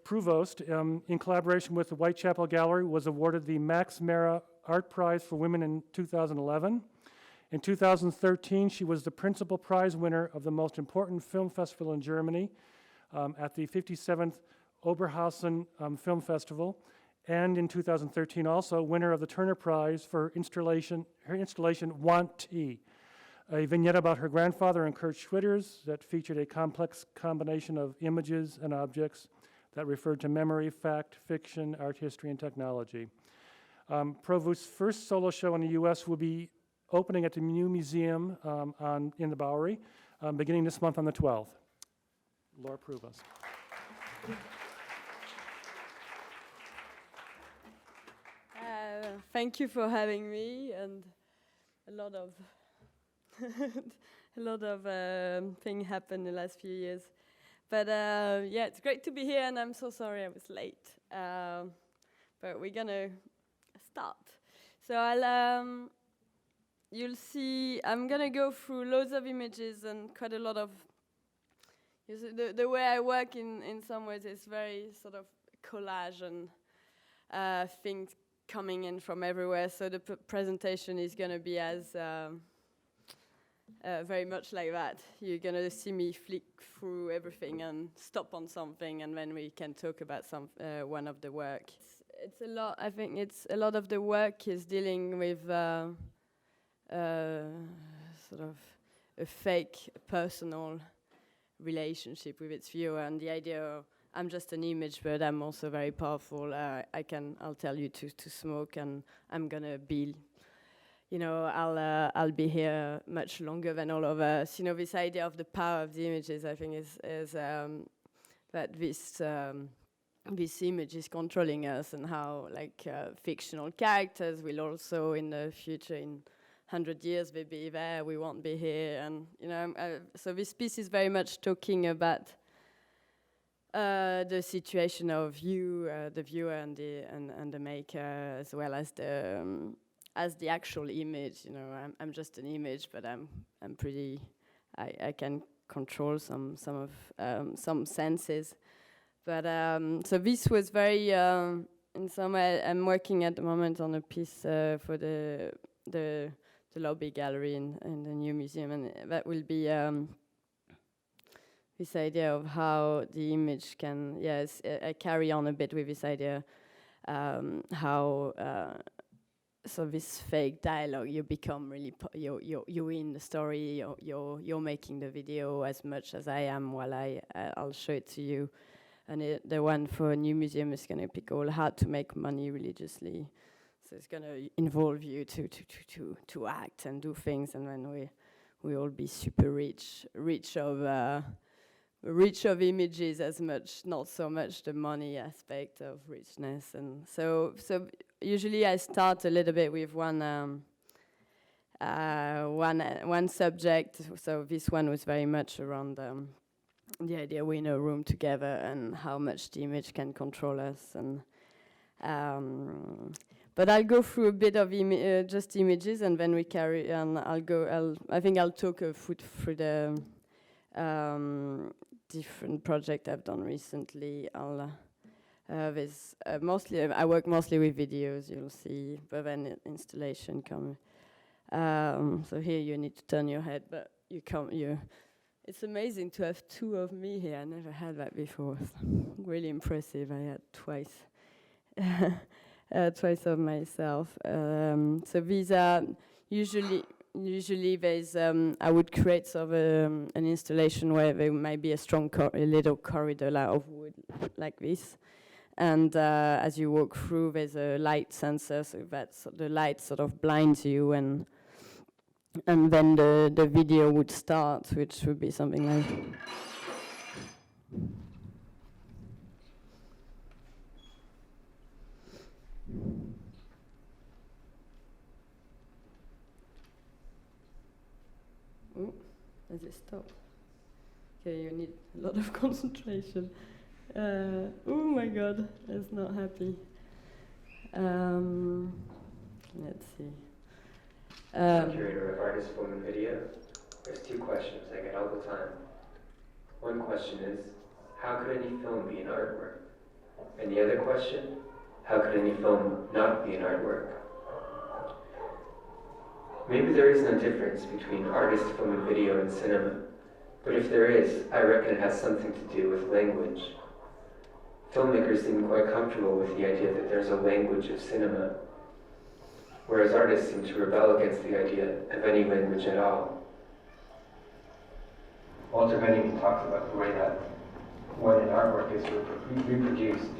Prouvost, in collaboration with the Whitechapel Gallery, was awarded the Max Mara Art Prize for Women in 2011. In 2013, she was the principal prize winner of the most important film festival in Germany at the 57th Oberhausen Film Festival. And in 2013 also, winner of the Turner Prize for her installation Want Tea, a vignette about her grandfather and Kurt Schwitters that featured a complex combination of images and objects that referred to memory, fact, fiction, art history, and technology. Prouvost's first solo show in the US will be opening at the New Museum in the Bowery, beginning this month on the 12th. Laure Prouvost. Thank you for having me, and a lot of things happened in the last few years. But yeah, it's great to be here, and I'm so sorry I was late. But we're gonna start. So you'll see, I'm gonna go through loads of images and quite a lot of, the way I work in some ways is very sort of collage and things coming in from everywhere. So the presentation is gonna be as very much like that. You're gonna see me flick through everything and stop on something, and then we can talk about one of the work. It's a lot. I think it's a lot of the work is dealing with sort of a fake personal relationship with its viewer, and the idea of I'm just an image, but I'm also very powerful. I'll tell you to smoke, and I'm gonna be, I'll be here much longer than all of us. This idea of the power of the images, I think, is that this image is controlling us, and how fictional characters will also in the future, in 100 years, they'll be there, we won't be here, and so this piece is very much talking about the situation of you, the viewer, and the maker, as well as the actual image. I'm just an image, but I'm pretty. I can control some senses. But so this was very. In some way, I'm working at the moment on a piece for the lobby gallery in the new museum, and that will be. This idea of how the image can, I carry on a bit with this idea, how so this fake dialogue, you become really, you're in the story, you're making the video as much as I am while I'll show it to you. And the one for a new museum is going to be called How to Make Money Religiously. So it's going to involve you to act and do things, and then we all be super rich of images as much, not so much the money aspect of richness. And so usually I start a little bit with one subject. So this one was very much around the idea we're in a room together and how much the image can control us. And but I'll go through a bit of just images, and then we carry on. I think I'll talk through the different project I've done recently. There's mostly I work mostly with videos, you'll see, but then installation come. So here you need to turn your head, but it's amazing to have two of me here. I never had that before. Really impressive. I had twice of myself. So these are usually there's I would create sort of an installation where there might be a strong a little corridor of wood like this, and as you walk through, there's a light sensor, so that the light sort of blinds you, and then the video would start, which would be something like. Oh, does it stop? Okay, you need a lot of concentration. Oh my God, it's not happy. Let's see. Curator of Artist Woman Video. There's two questions I get all the time. One question is, how could any film be an artwork? And the other question, how could any film not be an artwork? Maybe there is no difference between artist film and video and cinema, but if there is, I reckon it has something to do with language. Filmmakers seem quite comfortable with the idea that there's a language of cinema, whereas artists seem to rebel against the idea of any language at all. Walter Benjamin talks about the way that when an artwork is reproduced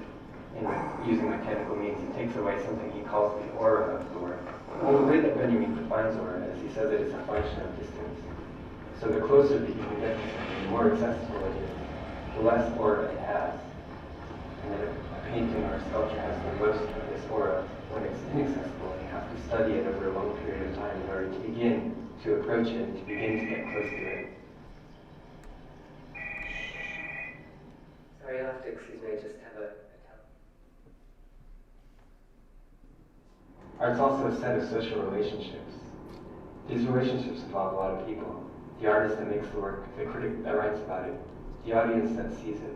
in using mechanical means, it takes away something he calls the aura of the work. Well, the way that Benjamin defines aura is he says that it's a function of distance. So the closer that you can get to something, the more accessible it is, the less aura it has. And then a painting or a sculpture has the most of this aura when it's inaccessible. You have to study it over a long period of time in order to begin to approach it and to begin to get close to it. Sorry, you'll have to excuse me, I just have a Art's also a set of social relationships. These relationships involve a lot of people. The artist that makes the work, the critic that writes about it, the audience that sees it.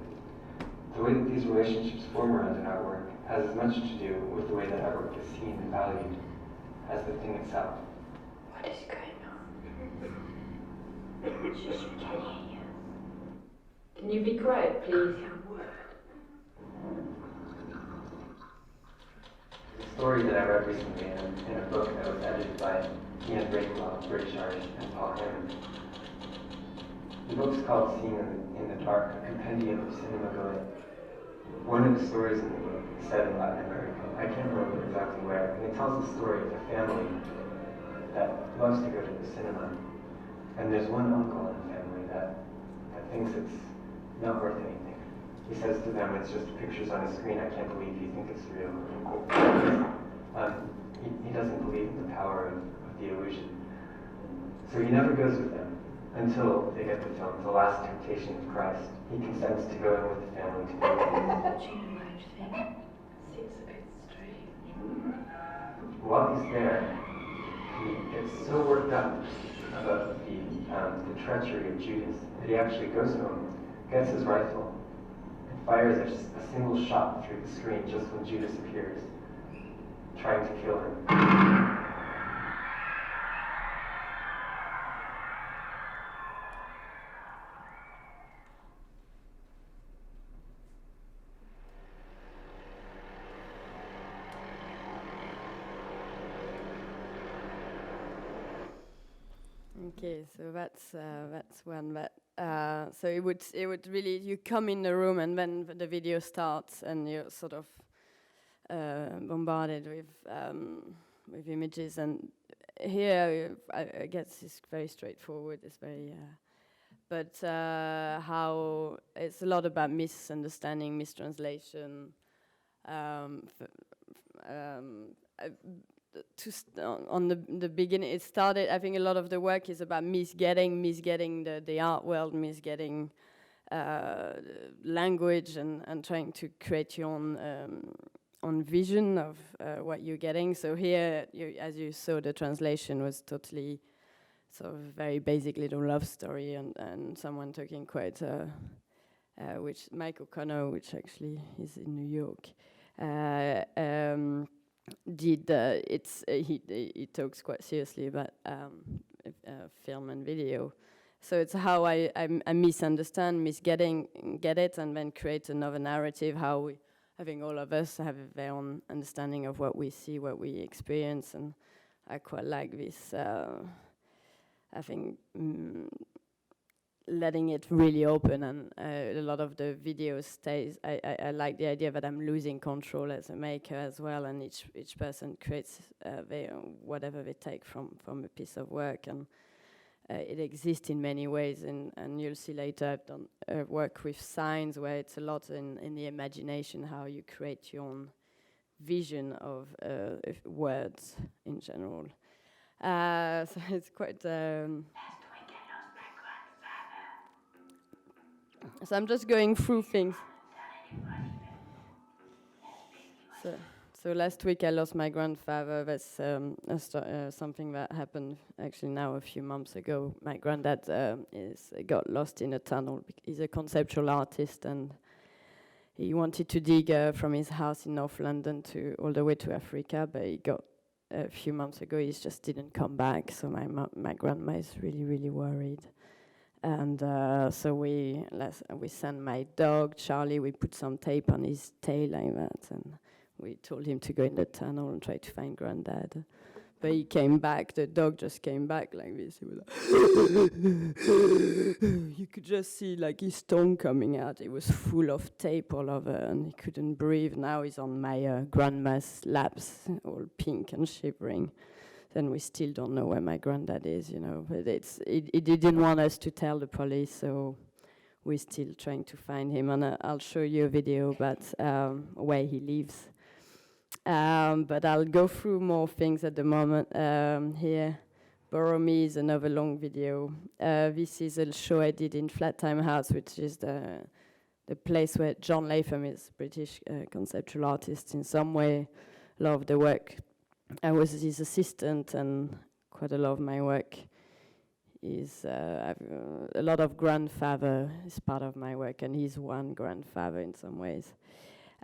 The way that these relationships form around an artwork has as much to do with the way that artwork is seen and valued as the thing itself. What is going on? Shush, we can't hear you. Can you be quiet, please? The story that I read recently in a book that was edited by Ian Breakwell, British artist, and Paul Hammond. The book's called Seen in the Dark, a compendium of cinema going. One of the stories in the book is set in Latin America. I can't remember exactly where, and it tells the story of a family that loves to go to the cinema. And there's one uncle in the family that thinks it's not worth anything. He says to them, it's just pictures on a screen, I can't believe you think it's real. He doesn't believe in the power of the illusion. So he never goes with them until they get the film, The Last Temptation of Christ. He consents to go in with the family to go with Do you know what I think? Seems a bit strange. While he's there, he gets so worked up about the treachery of Judas that he actually goes home, gets his rifle, and fires a single shot through the screen just when Judas appears, trying to kill him. Okay, so that's one. But so it would really, you come in the room and then the video starts and you're sort of bombarded with images. And here, I guess it's very straightforward. It's very, but how it's a lot about misunderstanding, mistranslation. On the beginning, it started, I think a lot of the work is about misgetting the art world, misgetting language and trying to create your own vision of what you're getting. So here, as you saw, the translation was totally sort of very basic little love story and someone talking quite, which Mike O'Connor, which actually is in New York, did he talks quite seriously about film and video. So it's how I misunderstand, get it, and then create another narrative. How we, I think all of us have their own understanding of what we see, what we experience, and I quite like this. I think letting it really open, and a lot of the videos stays. I like the idea that I'm losing control as a maker as well, and each person creates whatever they take from a piece of work, and it exists in many ways. And you'll see later I've done work with signs where it's a lot in the imagination, how you create your own vision of words in general. So it's quite. So I'm just going through things. So last week I lost my grandfather. That's something that happened actually now a few months ago. My granddad got lost in a tunnel. He's a conceptual artist, and he wanted to dig from his house in North London to all the way to Africa, but he got a few months ago. He just didn't come back. So my grandma is really, really worried. And so we sent my dog Charlie. We put some tape on his tail like that, and we told him to go in the tunnel and try to find Granddad. But he came back. The dog just came back like this. He was like, you could just see like his tongue coming out. It was full of tape all over, and he couldn't breathe. Now he's on my grandma's laps, all pink and shivering. Then we still don't know where my granddad is, you know. But he didn't want us to tell the police, so we're still trying to find him. And I'll show you a video about where he lives. But I'll go through more things at the moment. Here, Borrow Me is another long video. This is a show I did in Flat Time House, which is the place where John Latham is British conceptual artist. In some way, a lot of the work. I was his assistant, and quite a lot of my work is a lot of grandfather is part of my work, and he's one grandfather in some ways.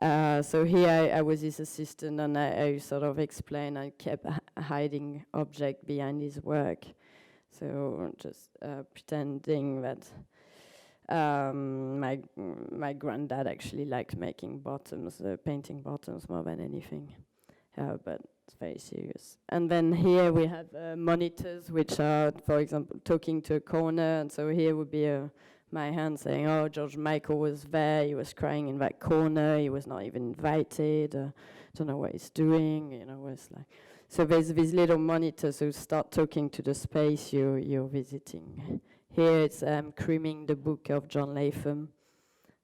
So here I was his assistant, and I sort of explained. I kept hiding object behind his work, so just pretending that my granddad actually liked making bottoms, painting bottoms more than anything, but it's very serious. And then here we have monitors, which are, for example, talking to a corner, and so here would be my hand saying, oh, George Michael was there, he was crying in that corner, he was not even invited, don't know what he's doing, you know, it's like. So there's these little monitors who start talking to the space you're visiting. Here it's creaming the book of John Latham,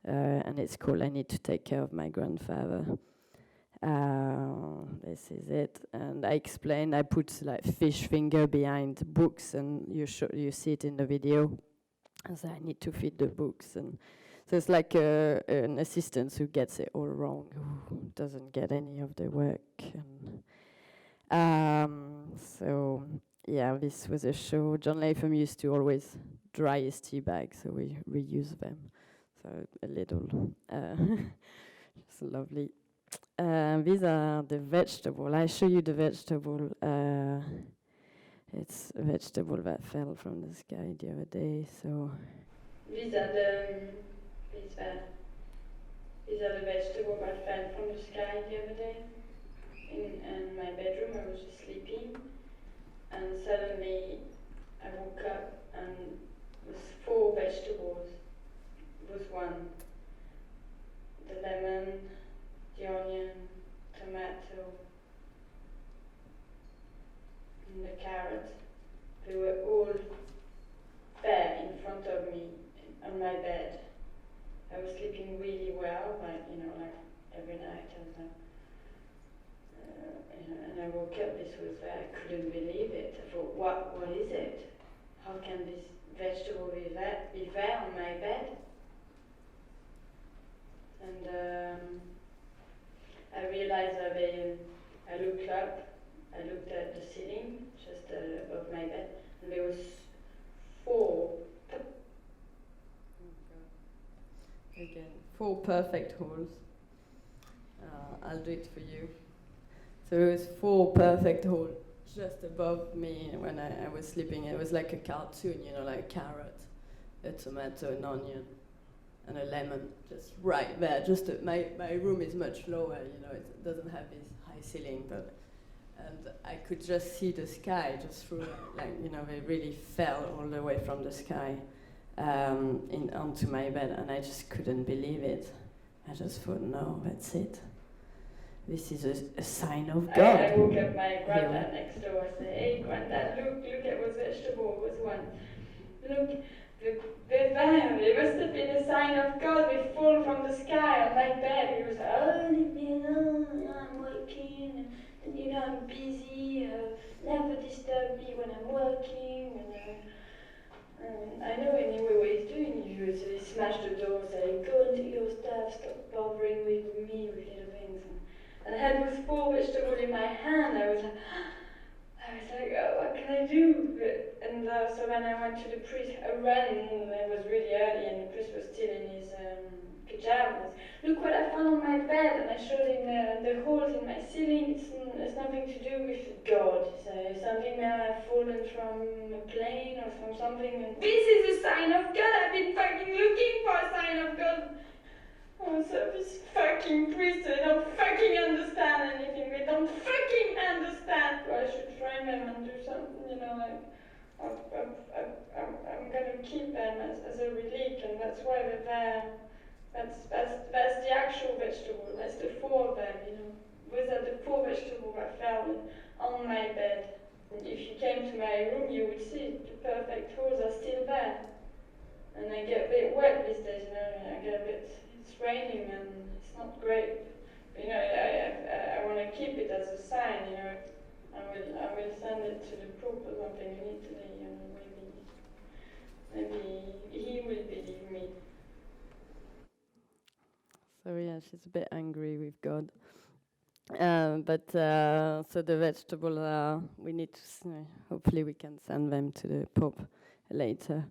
and it's called I Need to Take Care of My Grandfather. This is it, and I explained, I put like fish finger behind books, and you see it in the video. So I need to feed the books, and so it's like an assistant who gets it all wrong, who doesn't get any of the work. And so yeah, this was a show. John Latham used to always dry his tea bags, so we reuse them. So a little, it's lovely. These are the vegetable. I show you the vegetable. It's a vegetable that fell from the sky the other day. So these are the vegetables that fell from the sky the other day. In my bedroom, I was just sleeping, and suddenly I woke up and it was 4 vegetables. It was one: the lemon, the onion, tomato, and the carrot. They were all there in front of me on my bed. I was sleeping really well, but like every night I was like, and I woke up. This was there. I couldn't believe it. I thought, what is it? How can this vegetable be there on my bed? And I realized that I looked up. I looked at the ceiling, just above my bed, and there was 4. Again, 4 perfect holes. I'll do it for you. So it was 4 perfect holes just above me when I was sleeping. It was like a cartoon, like a carrot, a tomato, an onion, and a lemon, just right there. Just my room is much lower, it doesn't have this high ceiling, and I could just see the sky just through, they really fell all the way from the sky onto my bed, and I just couldn't believe it. I just thought, no, that's it. This is a sign of God. I woke up my granddad next door and said, hey, Granddad, look at those vegetables. Was one. Look, they're there. It must have been a sign of God. They fall from the sky on my bed. He was like, oh, leave me alone. I'm working. And I'm busy. Never disturb me when I'm working. I know anyway what he's doing. So he smashed the door, saying, go and do your stuff. Stop bothering me with little things. And I had those 4 vegetables in my hand. I was like, oh, what can I do? And so when I went to the priest, I ran, and it was really early, and the priest was still in his pajamas. look what I found on my bed, and I showed him the holes in my ceiling. It's nothing to do with God. So something may have fallen from a plane or from something, and this is a sign of God. I've been fucking looking for a sign of God. Oh, so this fucking priest, they don't fucking understand anything. They don't fucking understand. Well, I should frame them and do something, you know, like, I'm gonna keep them as a relic, and that's why they're there. That's the actual vegetable. That's the four of them, you know. Those are the four vegetables I found on my bed. And if you came to my room, you would see the perfect holes are still there. And I get a bit wet these days, you know. I get a bit. It's raining and it's not great. But, you know, I want to keep it as a sign, you know. I will send it to the Pope or something in Italy, you know. Maybe he will believe me. So yeah, she's a bit angry with God. So the vegetable, we need to, hopefully we can send them to the Pope later.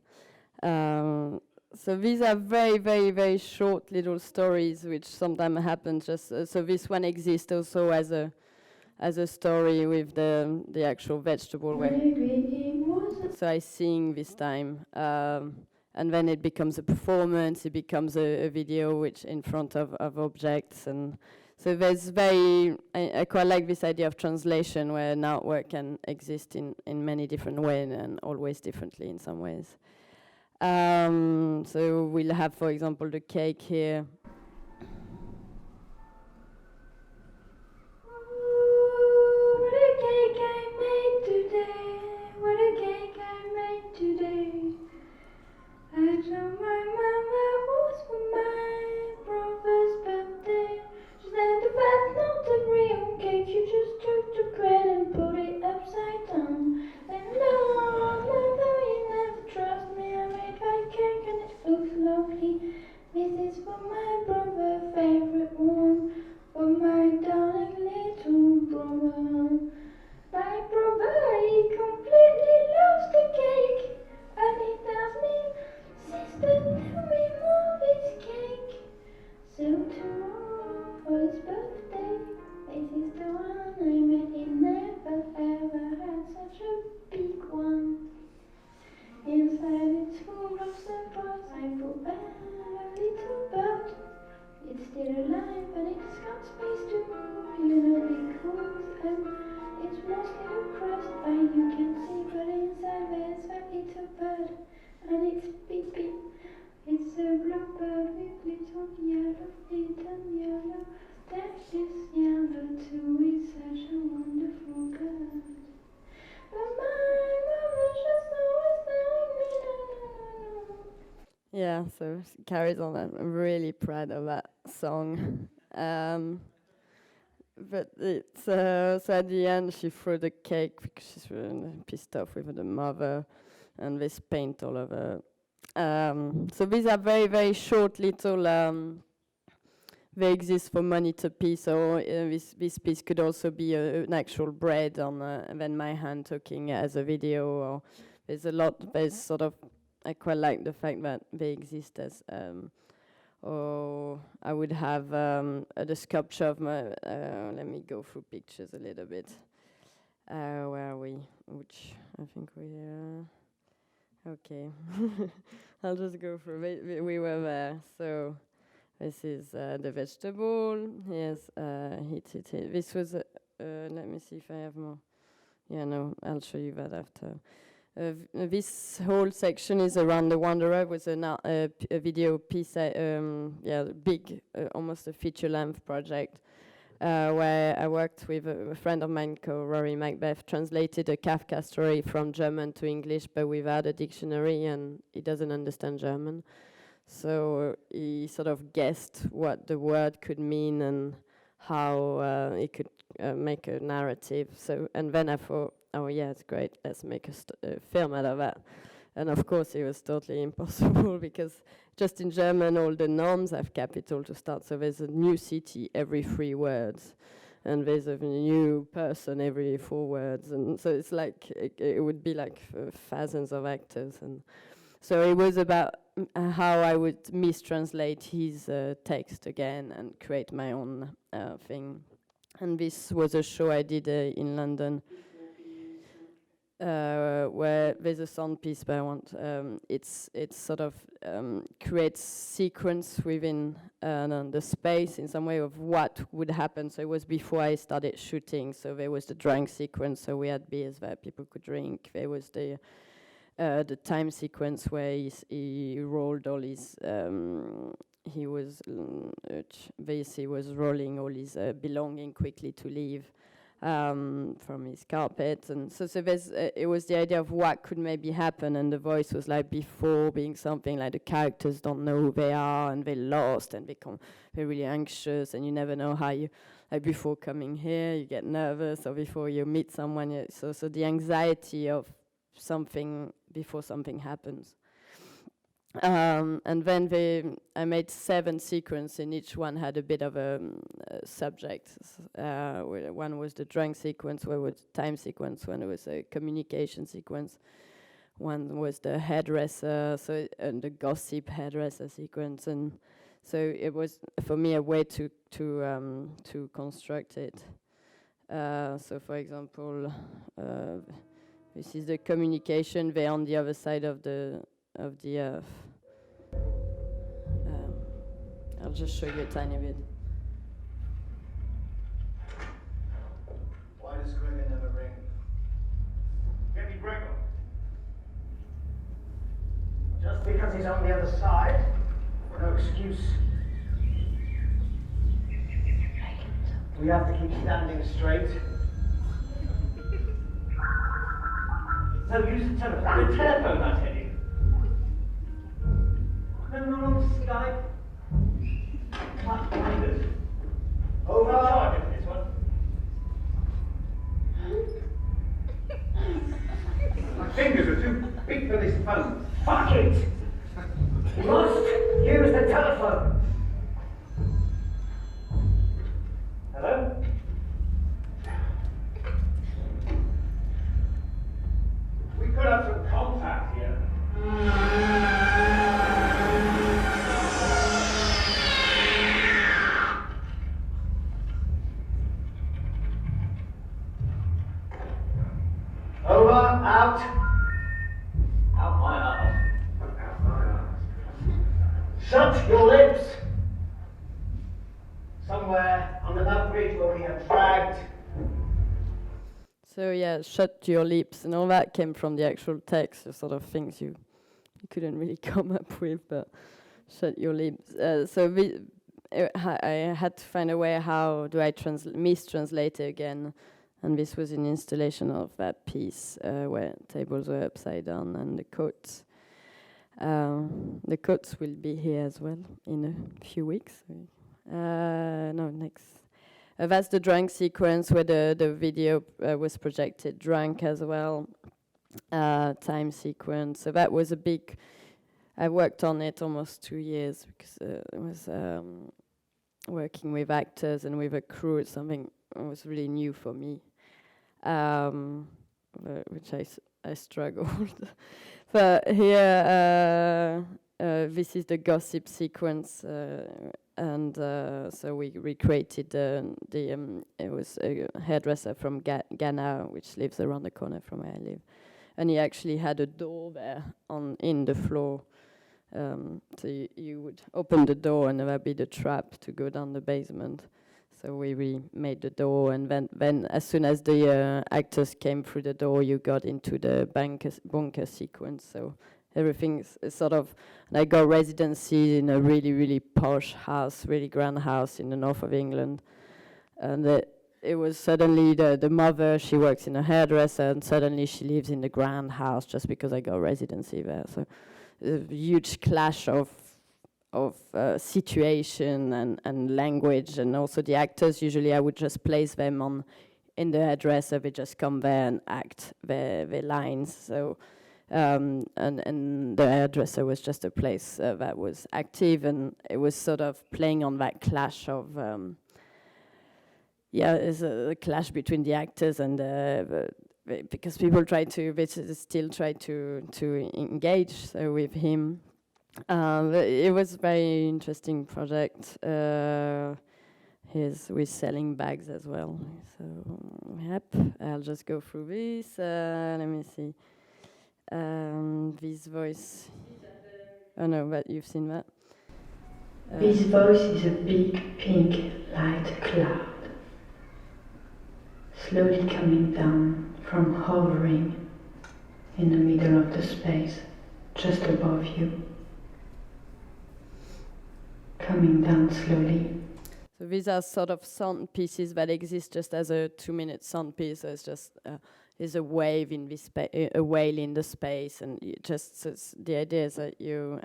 So these are very, very, very short little stories which sometimes happen just, so this one exists also as a story with the actual vegetable. So I sing this time. And then it becomes a performance, it becomes a video which in front of objects. And so there's I quite like this idea of translation where an artwork can exist in many different ways and always differently in some ways. So we'll have, for example, the cake here. What a cake I made today, what a cake I made today. I told my mom it was for my brother's birthday. She said that's not a real cake, you just took the bread and put it upside down. And no, mother, you never trust me, I made that cake and it looks lovely. This is for my brother, favorite one, for my darling little brother. My brother, he completely loves the cake, and he tells me, sister, tell me more this cake. So tomorrow for his birthday, this is the one I made. He never ever had such a big one. Inside it's full of surprise. I put a little bird. It's still alive and it's got space to move, you know, because it's mostly a crust, and you can see, but inside there's a little bird, and it's beep beep. It's a bluebird with little yellow. That is yellow too, it's such a wonderful bird. But my mother just always telling me no. Yeah, so she carries on. I'm really proud of that song. But it's so at the end she threw the cake because she's really pissed off with the mother, and there's paint all over. So these are very, very short little. They exist for monitor piece. So this piece could also be an actual bread on, and then my hand talking as a video. Or there's a lot. There's sort of. I quite like the fact that they exist as. Or I would have the sculpture of my. Let me go through pictures a little bit. Where are we? Which I think we are. Okay, I'll just go through. We were there. So this is the vegetable. Yes, hit. This was. Let me see if I have more. Yeah, no, I'll show you that after. This whole section is around the Wanderer with a video piece, big, almost a feature-length project, where I worked with a friend of mine called Rory Macbeth, translated a Kafka story from German to English, but without a dictionary, and he doesn't understand German. So he sort of guessed what the word could mean and how it could make a narrative. So, and then I thought, oh yeah, it's great, let's make a film out of that. And of course it was totally impossible because just in German all the nouns have capital to start, so there's a new city every 3 words, and there's a new person every 4 words, and so it's like, it would be like thousands of actors. And so it was about how I would mistranslate his text again and create my own thing. And this was a show I did in London, where there's a sound piece, but I want it's sort of creates sequence within the space in some way of what would happen. So it was before I started shooting. So there was the drink sequence. So we had beers where people could drink. There was the time sequence where he rolled all his. He was rolling all his belonging quickly to leave from his carpet, and so there's it was the idea of what could maybe happen, and the voice was like before being something like the characters don't know who they are and they're lost and they're really anxious, and you never know how you like before coming here you get nervous, or before you meet someone, so the anxiety of something before something happens. And then I made 7 sequences, and each one had a bit of a subject. One was the drunk sequence, one was the time sequence, one was a communication sequence, one was the hairdresser, and the gossip hairdresser sequence, and so it was for me a way to construct it. So, for example, this is the communication. They're on the other side of the earth. I'll just show you a tiny bit. Why does Gregor never ring? Get me Gregor. Just because he's on the other side, no excuse. We have to keep standing straight. No, use the telephone. The telephone, I tell you. No, not on Skype. Over. This one. My fingers are too big for this phone. Fuck it! You must use the telephone. Hello? We could have some contact here. Over, out. Out my arse. Out my arse. Shut your lips. Somewhere on that bridge where we have dragged. So yeah, shut your lips, and all that came from the actual text, the sort of things you couldn't really come up with, but shut your lips. I had to find a way, how do I mistranslate it again, and this was an installation of that piece where tables were upside down, and the coats. The coats will be here as well in a few weeks. Next. That's the drunk sequence where the video was projected drunk as well. Time sequence. So that was a big. I worked on it almost 2 years because it was working with actors and with a crew. It's something that was really new for me, which I struggled. But here, this is the gossip sequence. And so we recreated it was a hairdresser from Ghana, which lives around the corner from where I live, and he actually had a door there in the floor. So you would open the door, and there would be the trap to go down the basement. So we remade the door, and then as soon as the actors came through the door, you got into the bunker sequence. So everything's sort of, and I got residency in a really, really posh house, really grand house in the north of England. And it was suddenly the mother, she works in a hairdresser, and suddenly she lives in the grand house just because I got residency there. So a huge clash of situation and language, and also the actors, usually I would just place them in the hairdresser, they just come there and act their lines. So and the hairdresser was just a place that was active, and it was sort of playing on that clash of it's a clash between the actors and because people still try to engage with him, It was a very interesting project. We're selling bags as well. So, yep, I'll just go through this. Let me see. This voice. Oh no, but you've seen that. This voice is a big pink light cloud, slowly coming down from hovering in the middle of the space, just above you. Coming down slowly. So these are sort of sound pieces that exist just as a 2-minute sound piece. So it's just there's a wave in this a whale in the space, and the idea is that you,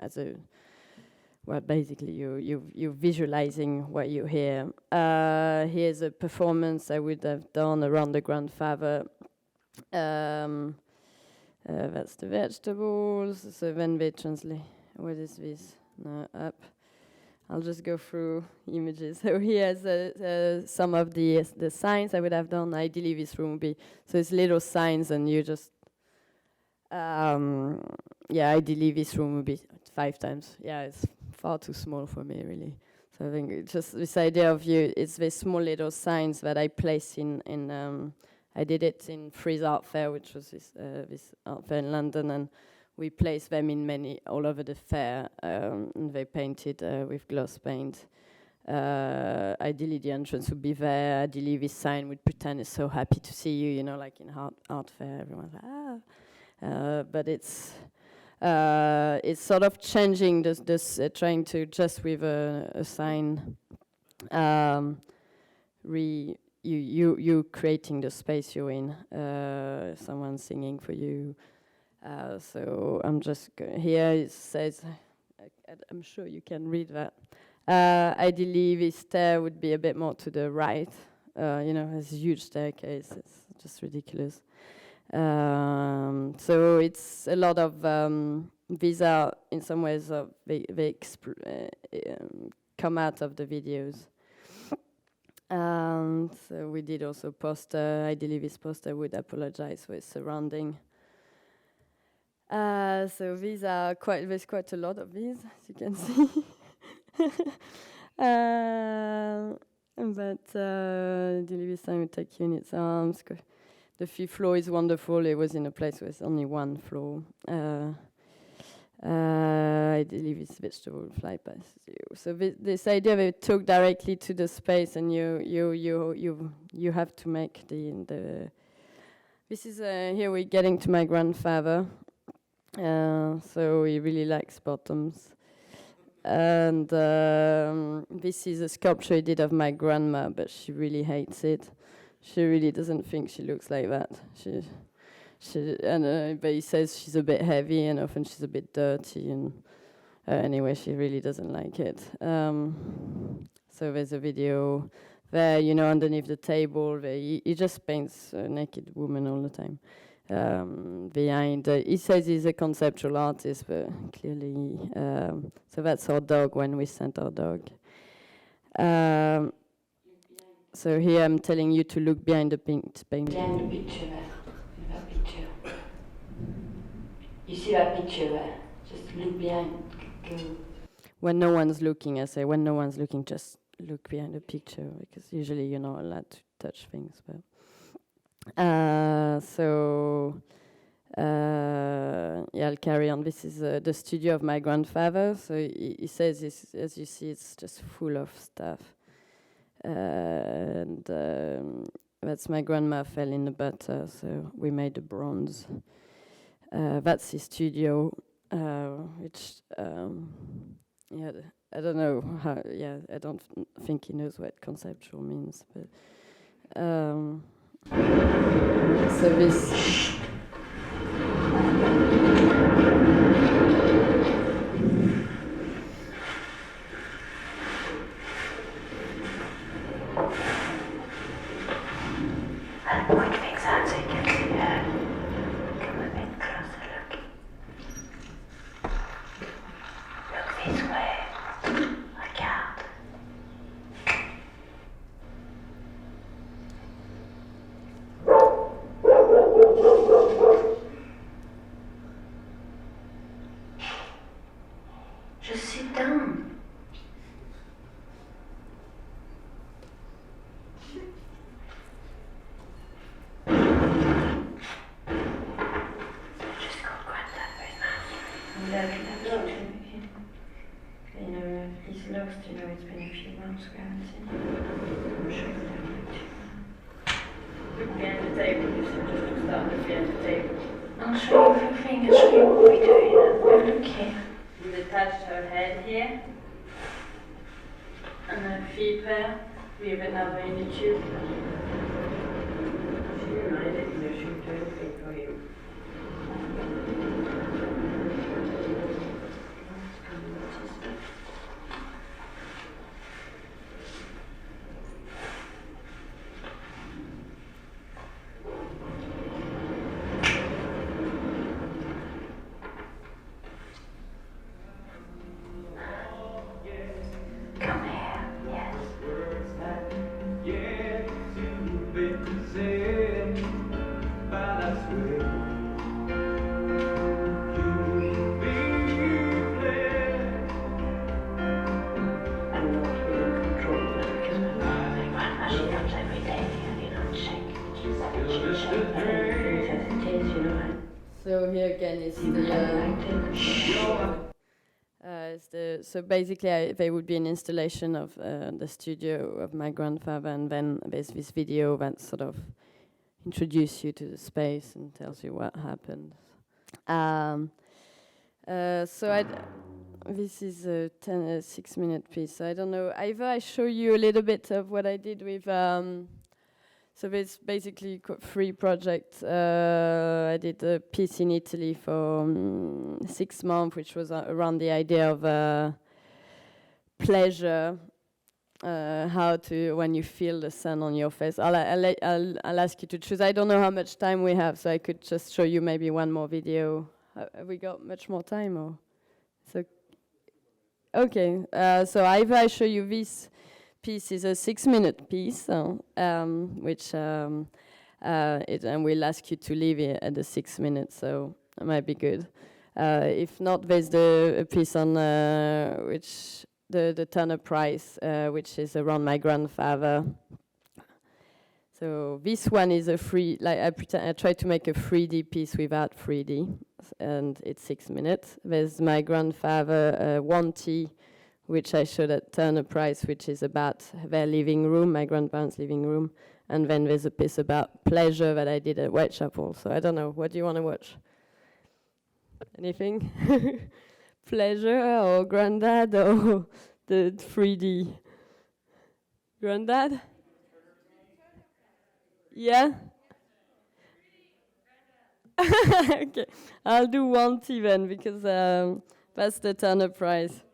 basically you're visualizing what you hear. Here's a performance I would have done around the grandfather. That's the vegetables. So then they translate. What is this? No, up. I'll just go through images. So here's some of the signs I would have done. Ideally, this room would be, so it's little signs, and you just, ideally this room would be 5 times. Yeah, it's far too small for me, really. So I think it's just this idea of it's these small little signs that I place in I did it in Frieze Art Fair, which was this art fair in London, and we placed them in all over the fair, and they painted with gloss paint. Ideally, the entrance would be there. Ideally, this sign would pretend it's so happy to see you, like in art fair, everyone's like, ah. But it's sort of changing this trying to just with a sign, you creating the space you're in, someone singing for you. So I'm just here. It says, I'm sure you can read that. Ideally, this stair would be a bit more to the right. It's a huge staircase. It's just ridiculous. So it's a lot of these are in some ways they come out of the videos. So we did also poster. Ideally, this poster would apologize for its surrounding. So there's quite a lot of these, as you can see. But this time we take you in its arms. The 5th floor is wonderful. It was in a place where there's only 1 floor. Ideally, this vegetable fly past you. So this idea that we talk directly to the space, and you have to make the. This is here we're getting to my grandfather. So he really likes bottoms. And this is a sculpture he did of my grandma, but she really hates it. She really doesn't think she looks like that. But he says she's a bit heavy, and often she's a bit dirty, and anyway, she really doesn't like it. So there's a video there, underneath the table. He just paints a naked woman all the time. Behind, he says he's a conceptual artist, but clearly, so that's our dog when we sent our dog. So here I'm telling you to look behind the paint. Behind the picture there. That picture. You see that picture there? Just look behind. Go. When no one's looking, I say, when no one's looking, just look behind the picture, because usually you're not allowed to touch things. But I'll carry on. This is the studio of my grandfather. So he says, as you see, it's just full of stuff. And that's my grandma fell in the butter, so we made the bronze. That's his studio, which, I don't know how, I don't think he knows what conceptual means, but, so this, I'll point things out so you can see her. Come a bit closer, look. Look this way. Regarde. You know, he's lost, you know, it's been a few months we haven't seen him. I'm sure he'll come back to Look behind the table, you said just to start look behind the table. I'll show you a few things, show you what we do, you know. Look here. You detached her head here, and her feet there. We have another in the tube. She reminded me that she would do anything for you. Come here, yes. I'm not really in control now because my grandma, she comes every day, you know, check. She checks everything as it is, you know. So here again is so basically there would be an installation of the studio of my grandfather, and then there's this video that sort of introduces you to the space and tells you what happened. This is a 6-minute piece. So I don't know, either I show you a little bit of what I did with so there's basically 3 projects. I did a piece in Italy for 6 months, which was around the idea of pleasure, how to, when you feel the sun on your face. I'll ask you to choose. I don't know how much time we have, so I could just show you maybe one more video. Have we got much more time? Or so okay, so either I show you this piece is a 6-minute piece, which and we'll ask you to leave it at the 6 minutes, so it might be good. If not, there's a piece on which the Turner Prize, which is around my grandfather. So this one is a free, like I try to make a 3D piece without 3D, and it's 6 minutes. There's my grandfather, Wanty, which I showed at Turner Prize, which is about their living room, my grandparents' living room. And then there's a piece about pleasure that I did at Whitechapel. So I don't know, what do you want to watch? Anything? Pleasure or Granddad or the 3D? Granddad? Yeah? Okay, I'll do Wanty then, because that's the Turner Prize.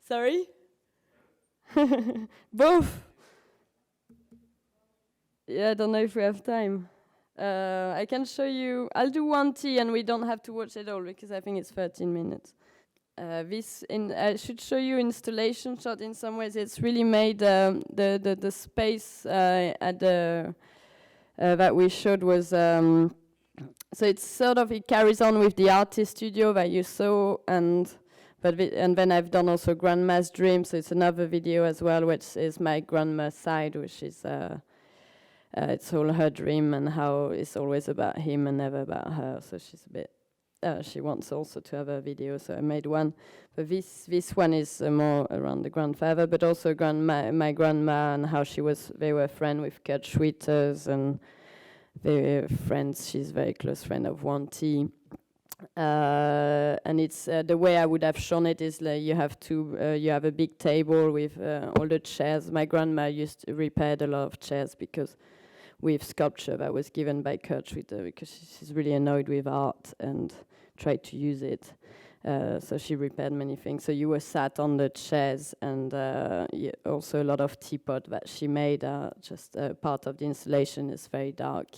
Sorry? Both? Yeah, I don't know if we have time. I can show you. I'll do Wanty and we don't have to watch it all because I think it's 13 minutes. I should show you installation shot in some ways. It's really made the space at the that we showed was so it's sort of, it carries on with the artist studio that you saw, and then I've done also Grandma's Dream, so it's another video as well, which is my grandma's side, which is it's all her dream and how it's always about him and never about her. So she's a bit she wants also to have a video, so I made one. But this one is more around the grandfather, but also my grandma and how they were friends with Kurt Schwitters, and they were friends. She's a very close friend of Wanty. And it's the way I would have shown it is like you have a big table with all the chairs. My grandma repaired a lot of chairs because with sculpture that was given by Kurt Schwitter, because she's really annoyed with art and tried to use it. So she repaired many things. So you were sat on the chairs, and also a lot of teapot that she made. Just part of the installation is very dark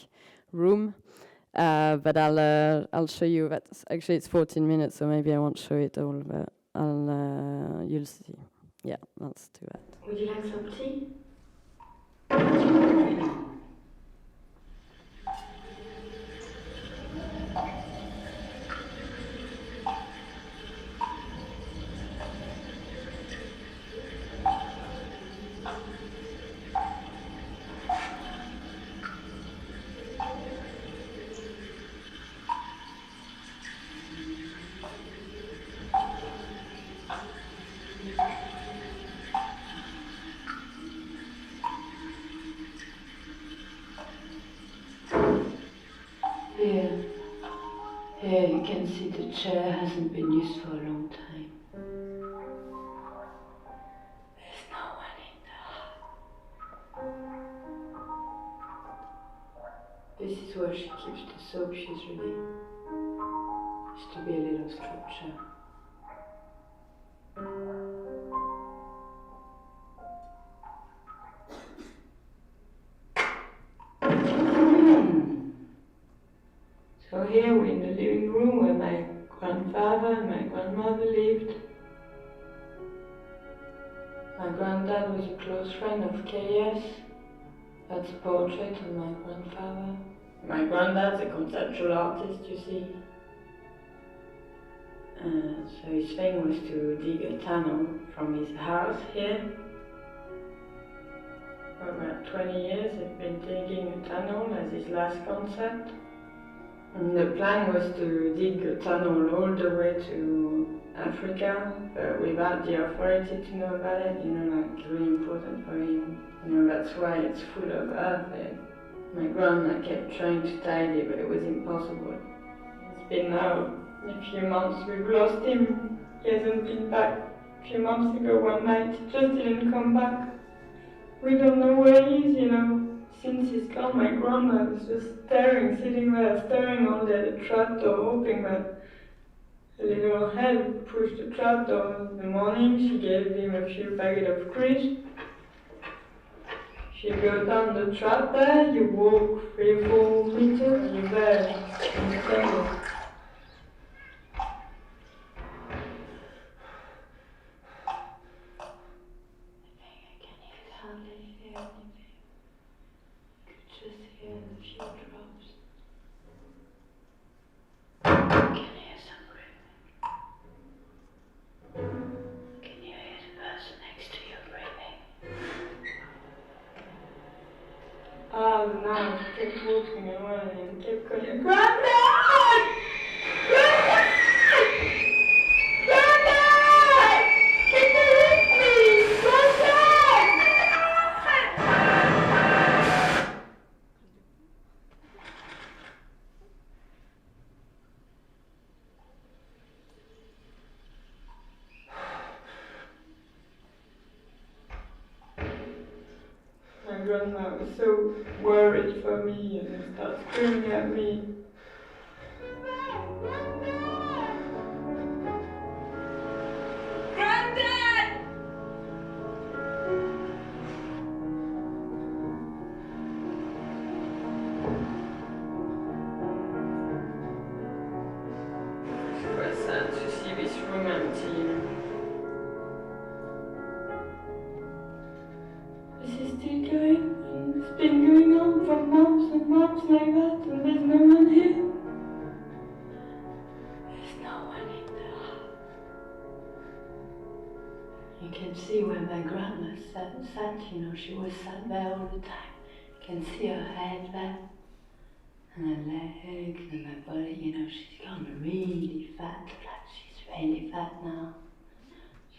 room. But I'll show you that. Actually, it's 14 minutes, so maybe I won't show it all. But you'll see. Yeah, let's do that. Would you like some tea? Here, here you can see the chair hasn't been used for a long time. There's no one in there. This is where she keeps the soap she's reading. Used to be a little sculpture. So here we're in the living room where my grandfather and my grandmother lived. My granddad was a close friend of KS. That's a portrait of my grandfather. My granddad's a conceptual artist, you see. So his thing was to dig a tunnel from his house here. For about 20 years they've been digging a tunnel as his last concept. And the plan was to dig a tunnel all the way to Africa, but without the authority to know about it, like really important for him. That's why it's full of earth. My grandma kept trying to tidy, but it was impossible. It's been now a few months we've lost him. He hasn't been back. A few months ago one night, he just didn't come back. We don't know where he is, Since he's gone, my grandma was just sitting there, staring only at the trapdoor, hoping that a little head would push the trapdoor. In the morning, she gave him a few packets of crisps. If you go down the trap there, you walk 3-4 meters, and you're there in the tunnel. Now I kept walking around and kept calling, Granddad! Granddad! Granddad! Can you hear me? Granddad! My grandma was so worried for me and started screaming at me. Granddad! It was sad to see this room empty. This is still going, and it's been going on for months and months like that, and there's no one here. There's no one in there. You can see where my grandma sat, she was sat there all the time. You can see her head there, and her legs, and her body, she's gone really fat, she's really fat now.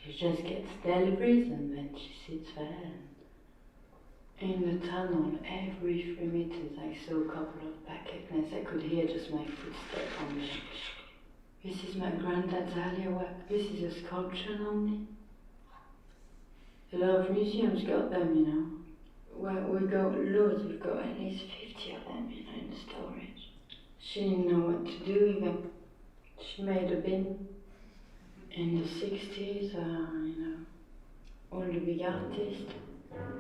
She just gets deliveries, and then she sits there. In the tunnel, every 3 meters, I saw a couple of packets. I could hear just my footsteps on me. This is my granddad's earlier work. This is a sculpture only. A lot of museums got them, Well, we got loads. We've got at least 50 of them, in the storage. She didn't know what to do even. She made a bin. In the 60s, all the big artists.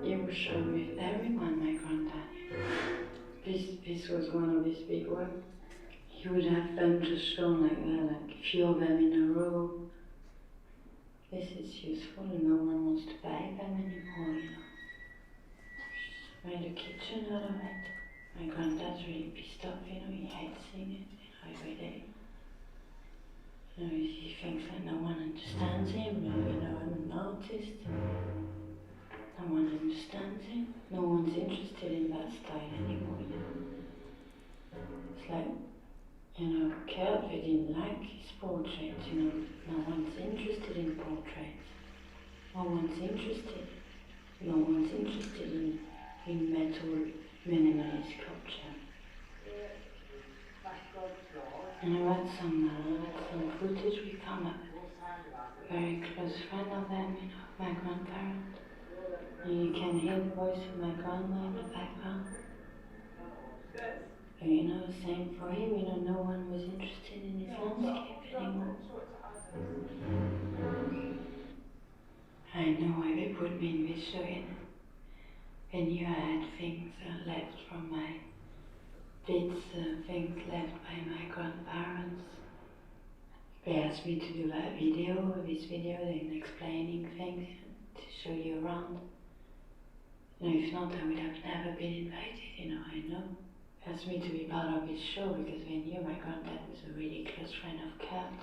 He was showing with everyone, my granddad. This was one of his big works. He would have them just shown like that, like a few of them in a row. This is useful, no one wants to buy them anymore, Just made a kitchen out of it. My granddad's really pissed off, he hates seeing it, every day. He thinks that no one understands him, I'm an artist. No one understands him. No one's interested in that style anymore, It's like, Kurt, they didn't like his portraits, No one's interested in portraits. No one's interested. No one's interested in metal minimalist sculpture. And I read some footage. We found a very close friend of them, my grandparents. And you can hear the voice of my grandma in the background. And same for him, no one was interested in his landscape anymore. I know why they put me in this show. And I had things left from my bits, things left by my grandparents. They asked me to do this video, and explaining things to show you around. If not, I would have never been invited, I know. They asked me to be part of this show because they knew my granddad was a really close friend of Kurt.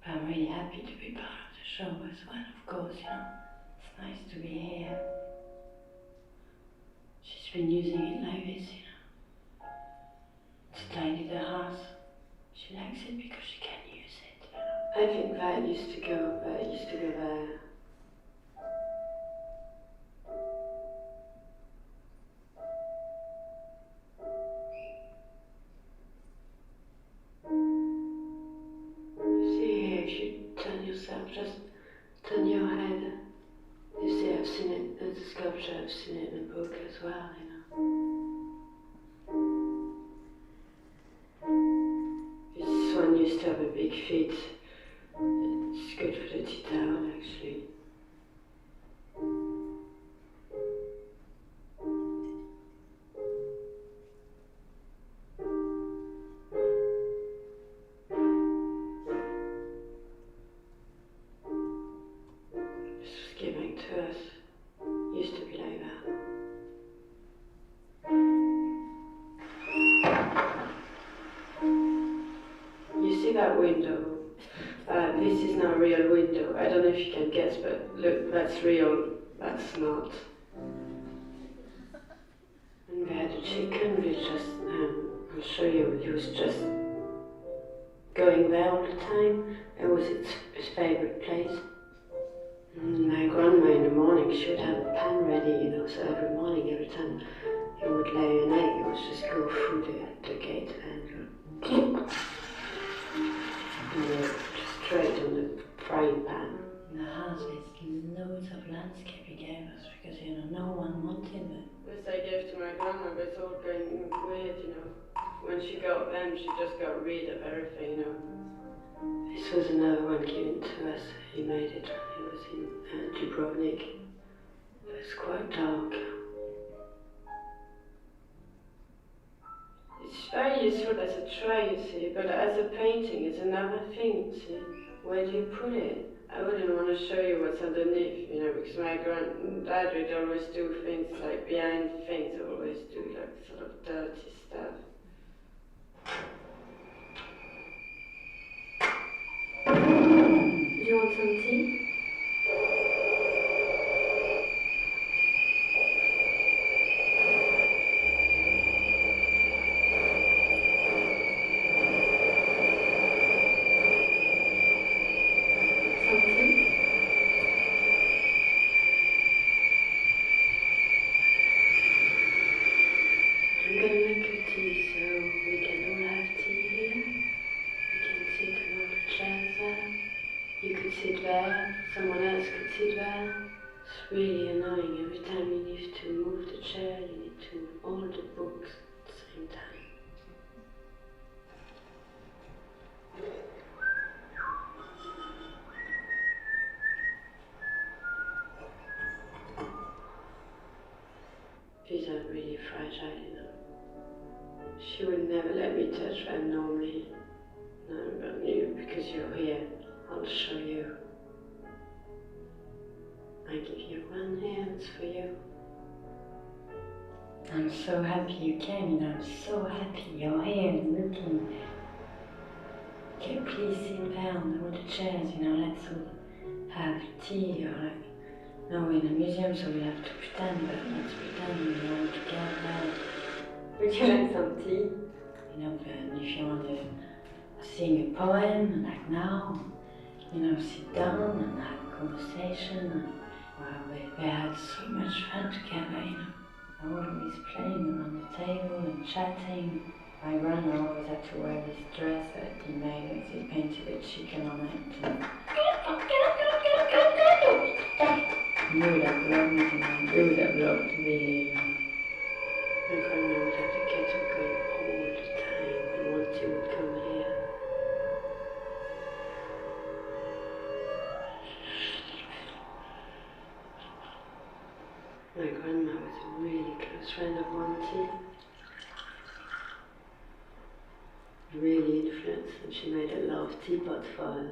I'm really happy to be part of the show as well, of course, It's nice to be here. She's been using it like this, to tidy the house. She likes it because she can use it, I think that used to go there. You see here, if you turn yourself, just turn your head. You see, I've seen it as a sculpture, I've seen it in a book as well, This one used to have a big feet. It's good for the tea towel, actually. This was given to us. Used to be like that. You see that window? This is not a real window. I don't know if you can guess, but look, that's real, that's not. And we had a chicken, which just, I'll show you, he was just going there all the time. It was his favorite place. And my grandma in the morning, she would have a pan ready, so every morning, every time he would lay an egg, it would just go through the gate and go just straight on the frying pan. In the house, there's loads of landscape he gave us because, no one wanted it. This I gave to my grandma, but it's all going weird, When she got them, she just got rid of everything, This was another one given to us. He made it when he was in Dubrovnik. It was quite dark. It's very useful as a tray, you see, but as a painting, it's another thing, you see. Where do you put it? I wouldn't want to show you what's underneath, because my granddad would always do things like behind things, always do like sort of dirty stuff. Do you want some tea? These are really fragile, She would never let me touch them normally. No, but you, because you're here, I'll show you. I give you one hand for you. I'm so happy you came, I'm so happy you're here and looking. Okay, please sit down on the chairs, let's all have tea or no, we're in a museum, so we have to pretend, but let's pretend we're all together. Would you like some tea? If you want to sing a poem, like now, sit down and have a conversation. And, they had so much fun together, always playing around the table and chatting. My grandma always had to wear this dress that he made with he painted a chicken on it. And you would have loved it, and you would have loved to be here. My grandma would have to get up going all the time, and once he would come here. My grandma was a really close friend of Monty. Really influenced, and she made a love teapot for her.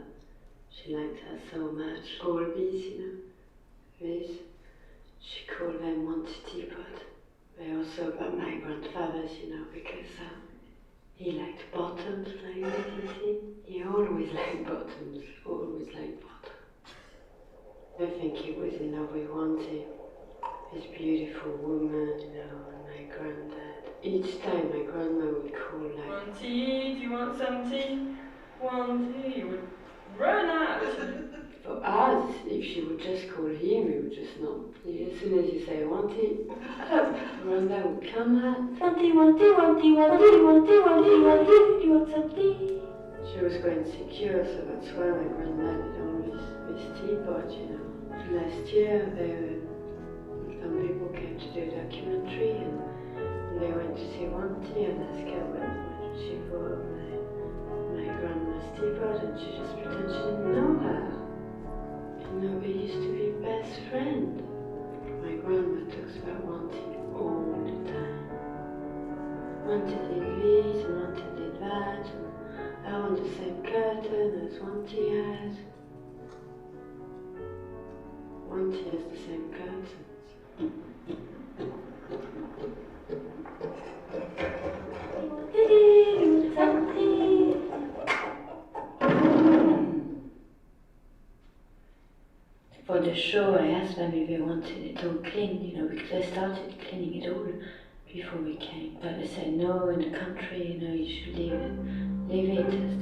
She liked her so much. All these, these. She called them Monty teapot. They're also about my grandfather's, because he liked bottoms like this, you see. He always liked bottoms, always liked bottoms. I think he was in love with Monty. This beautiful woman, and my granddad. Each time my grandma would call like... Want tea? Do you want some tea? Want tea? You would run out. For us, if she would just call him, he would just know. As soon as you say, want tea, grandad would come out. Want tea, want tea, want tea, want tea, want tea, want tea, want tea, you want some tea? She was quite insecure, so that's why my granddad had always this teapot, Last year, some people came to do a documentary, and they went to see Monty and asked her what she thought of my grandma's teapot, and she just pretended she didn't know her. We used to be best friends. My grandma talks about Monty all the time. Monty did this, and Monty did that, and I want the same curtain as Monty has. Monty has the same curtains. For the show, I asked them if they wanted it all clean, because I started cleaning it all before we came. But they said no, in the country, you should leave it as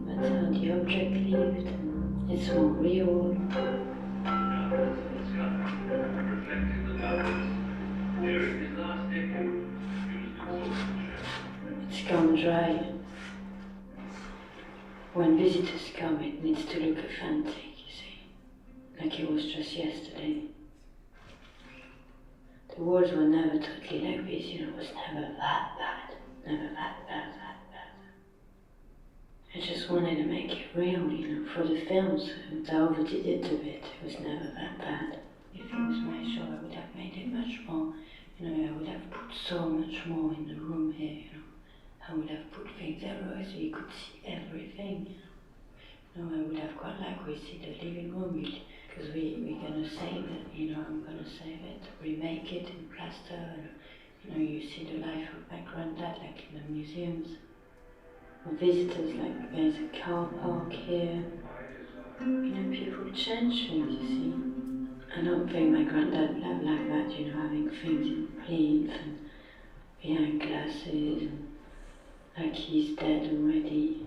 that's how the object lived. It's more real. It's gone dry. When visitors come, it needs to look authentic, you see. Like it was just yesterday. The walls were never totally like this, it was never that bad. Never that bad. I just wanted to make it real, for the films. I overdid it a bit. It was never that bad. If it was my show, I would have made it much more. I would have put so much more in the room here, I would have put things everywhere so you could see everything. I would have quite like we see the living room, because we're going to save it, I'm going to save it, remake it in plaster, and, you see the life of my granddad, like in the museums. For visitors, like there's a car park here. People change things, you see. I don't think my granddad would have like that, having things in plinth and behind glasses, and like he's dead already.